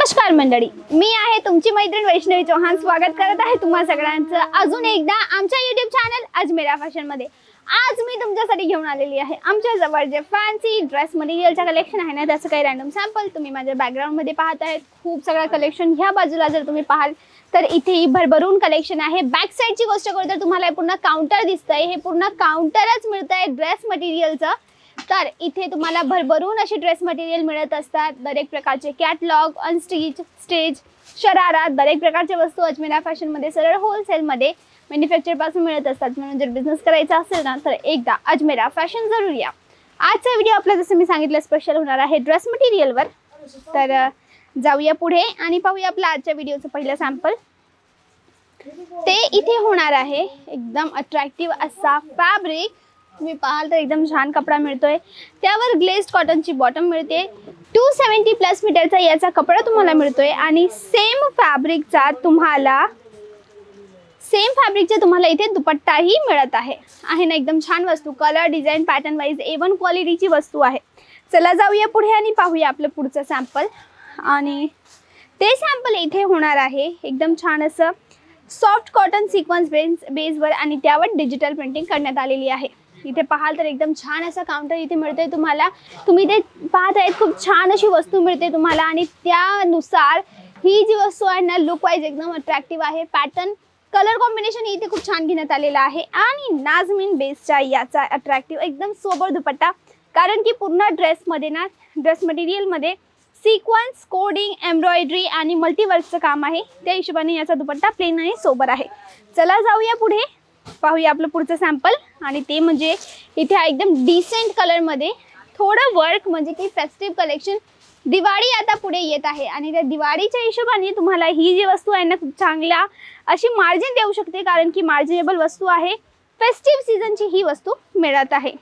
नमस्कार मंडळी, मी आहे तुमची मैत्रीण वैष्णवी चौहान। स्वागत करत आहे तुम्हा सगळ्यांचं अजून एकदा आमच्या YouTube चॅनल अजमेरा फॅशन मध्ये। आज मी तुमच्यासाठी घेऊन आलेली आहे आमच्या जवळ जे फॅन्सी ड्रेस मटेरियलचा कलेक्शन आहे ना, त्याचं काही रॅन्डम सॅम्पल तुम्ही माझ्या बॅकग्राऊंड मध्ये पाहत आहेत। खूप सगळं कलेक्शन ह्या बाजूला जर तुम्ही पाहाल तर इथे भरभरून कलेक्शन आहे। बॅक साइडची गोष्ट करू तर तुम्हाला पूर्ण काउंटर दिसतंय, हे पूर्ण काउंटरच मिळतंय ड्रेस मटेरियलचं। तर इथे तुम्हाला भरभरून असे ड्रेस मटेरियल मिळत असतात। दरेक प्रकारचे कॅटलॉग, अनस्टिच, स्टेज, शरारा, दरेक प्रकारच्या वस्तू अजमेरा फॅशन मध्ये सरळ होलसेल मध्ये मॅन्युफॅक्चर पासून मिळत असतात। म्हणून जर बिझनेस करायचा असेल ना तर एकदा अजमेरा फॅशन जरूर या। आजचा व्हिडिओ आपला जसं मी सांगितलं स्पेशल होणार आहे ड्रेस मटेरियलवर। तर जाऊया पुढे आणि पाहूया आपला आजच्या व्हिडिओचं पहिलं सॅम्पल। ते इथे होणार आहे एकदम अट्रॅक्टिव्ह असा फॅब्रिक। तुम्ही पाहाल तर एकदम छान कपडा मिळतोय, त्यावर ग्लेज्ड कॉटनची बॉटम मिळते। 270 प्लस मीटरचा याचा कपडा तुम्हाला मिळतोय आणि सेम फॅब्रिकचा तुम्हाला इथे दुपट्टाही मिळत आहे ना एकदम छान वस्तू। Colour, design, pattern wise A1 क्वालिटीची वस्तू आहे। चला जाऊया पुढे आणि पाहूया आपलं पुढचं सॅम्पल। आणि ते सॅम्पल इथे होणार आहे एकदम छान असं सॉफ्ट कॉटन सिक्वेन्स बेसवर आणि त्यावर डिजिटल प्रिंटिंग करण्यात आलेली आहे। इथे पाहाल तर एकदम छान असा काउंटर इथे मिळतोय तुम्हाला। तुम्ही ते पाहत आहेत खूप छान अशी वस्तू मिळते तुम्हाला आणि त्यानुसार ही जी वस्तू आहे ना लुक वाइज एकदम अट्रॅक्टिव्ह आहे। पॅटर्न, कलर कॉम्बिनेशन इथे खूप छान घेण्यात आलेला आहे आणि नाजमीन बेसचा याचा अट्रॅक्टिव्ह एकदम सोबर दुपट्टा। कारण की पूर्ण ड्रेस मटेरियल मध्ये सिक्वेन्स, कोडिंग, एम्ब्रॉयडरी आणि मल्टीवर्कचं काम आहे। त्या हिशोबाने याचा दुपट्टा प्लेन आणि सोबर आहे। चला जाऊया पुढे पाहूया आपलं पुढचं सॅम्पल। आणि ते म्हणजे इथे एकदम डिसेंट कलर मध्ये थोडं वर्क म्हणजे की फेस्टिव्ह कलेक्शन। दिवाळी आता पुढे येत आहे आणि त्या दिवाळीच्या हिशोबाने तुम्हाला ही जी वस्तू आहे ना खूप चांगला अशी मार्जिन देऊ शकते, कारण की मार्जिनेबल वस्तू आहे। फेस्टिव्ह सीझनची ही वस्तू मिळत आहे।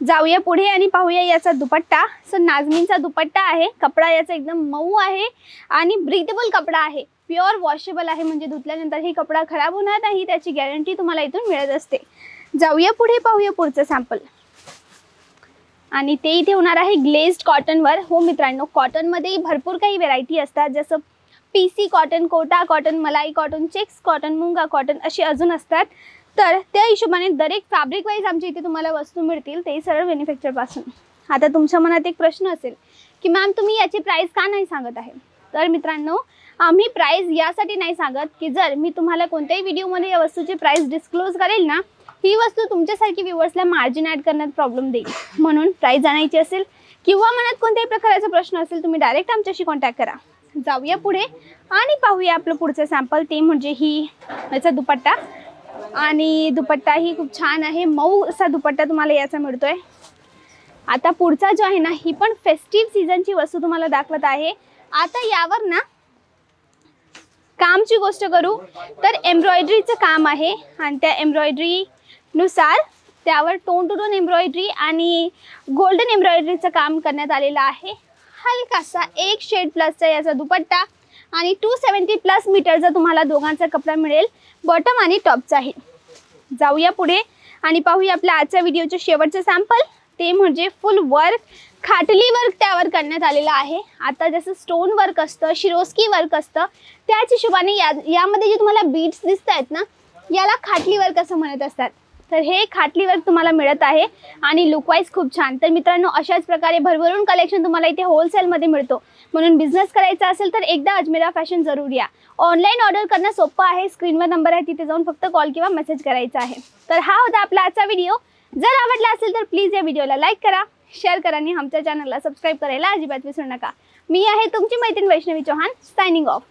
जाऊया पुढे आणि पाहूया याचा दुपट्टा। सो नाजमीनचा दुपट्टा आहे, कपडा याचा एकदम मऊ आहे आणि ब्रीथेबल कपडा आहे। प्युअर वॉशेबल आहे, म्हणजे धुतल्यानंतर ही कपडा खराब होणार नाही, त्याची गॅरंटी तुम्हाला इथून मिळत असते। जाऊया पुढे पाहूया पुढचं सॅम्पल। आणि ते इथे होणार आहे ग्लेज्ड कॉटनवर। हो मित्रांनो, कॉटनमध्ये भरपूर काही व्हेरायटी असतात, जसं PC कॉटन, कोटा कॉटन, मलाई कॉटन, चेक्स कॉटन, मुंगा कॉटन असे अजून असतात। तर त्या हिशोबाने दरेक फॅब्रिक वाईज आमच्या इथे तुम्हाला वस्तू मिळतील, ते सरळ मॅन्युफॅक्चर पासून। आता तुमच्या मनात एक प्रश्न असेल की मॅम तुम्ही याची प्राइस का नाही सांगत आहे? तर मित्रांनो, आम्ही प्राइस यासाठी नाही सांगत की जर मी तुम्हाला कोणत्याही व्हिडिओमध्ये या वस्तूची प्राइस डिस्क्लोज करेल ना, ही वस्तू तुमच्यासारखी व्ह्यूअर्सला मार्जिन ॲड करण्यात प्रॉब्लेम देईल। म्हणून प्राइस जाणायची असेल किंवा मनात कोणत्याही प्रकारचा प्रश्न असेल तुम्ही डायरेक्ट आमच्याशी कॉन्टॅक्ट करा। जाऊया पुढे आणि पाहूया आपलं पुढचं सॅम्पल। ते म्हणजे याचा दुपट्टा। आणि दुपट्टा ही खूप छान आहे, मऊ असा दुपट्टा तुम्हाला याचा मिळतोय। आता पुढचा जो आहे ना, ही पण फेस्टिव्ह सीझनची वस्तू तुम्हाला दाखवत आहे। आता यावर ना कामची गोष्ट करू तर एम्ब्रॉयडरीचं काम आहे आणि त्या एम्ब्रॉयडरीनुसार त्यावर टोन टू टोन एम्ब्रॉयडरी आणि गोल्डन एम्ब्रॉयडरीचं काम करण्यात आलेलं आहे। हलकासा 1 शेड प्लसचा याचा दुपट्टा आणि 270 प्लस मीटरचा तुम्हाला दोघांचा कपडा मिळेल, बॉटम आणि टॉपचाही। जाऊया पुढे आणि पाहूया आपल्या आजच्या व्हिडिओचे शेवटचे सॅम्पल। ते म्हणजे फुल वर्क, खाटली वर्क त्यावर करण्यात आलेलं आहे। आता जसं स्टोन वर्क असतं, शिरोस्की वर्क असतं, त्याच हिशोबाने यामध्ये जे तुम्हाला बीड्स दिसत आहेत ना, याला खाटली वर्क असं म्हणत असतात। तर हे खाटली वर्क तुम्हाला मिळत आहे आणि लुकवाईज खूप छान। तर मित्रांनो, अशाच प्रकारे भरभरून कलेक्शन तुम्हाला इथे होलसेलमध्ये मिळतो। म्हणून बिझनेस करायचा असेल तर एकदा अजमेरा फॅशन जरूर या। ऑनलाईन ऑर्डर करणं सोपं आहे, स्क्रीनवर नंबर आहे, तिथे जाऊन फक्त कॉल किंवा मेसेज करायचा आहे। तर हा होता आपला आजचा व्हिडिओ। जर आवडला असेल तर प्लीज या व्हिडिओला लाईक करा, शेअर करा आणि आमच्या चॅनलला सबस्क्राईब करायला अजिबात विसरू नका। मी आहे तुमची मैत्रीण वैष्णवी चौहान, सायनिंग ऑफ।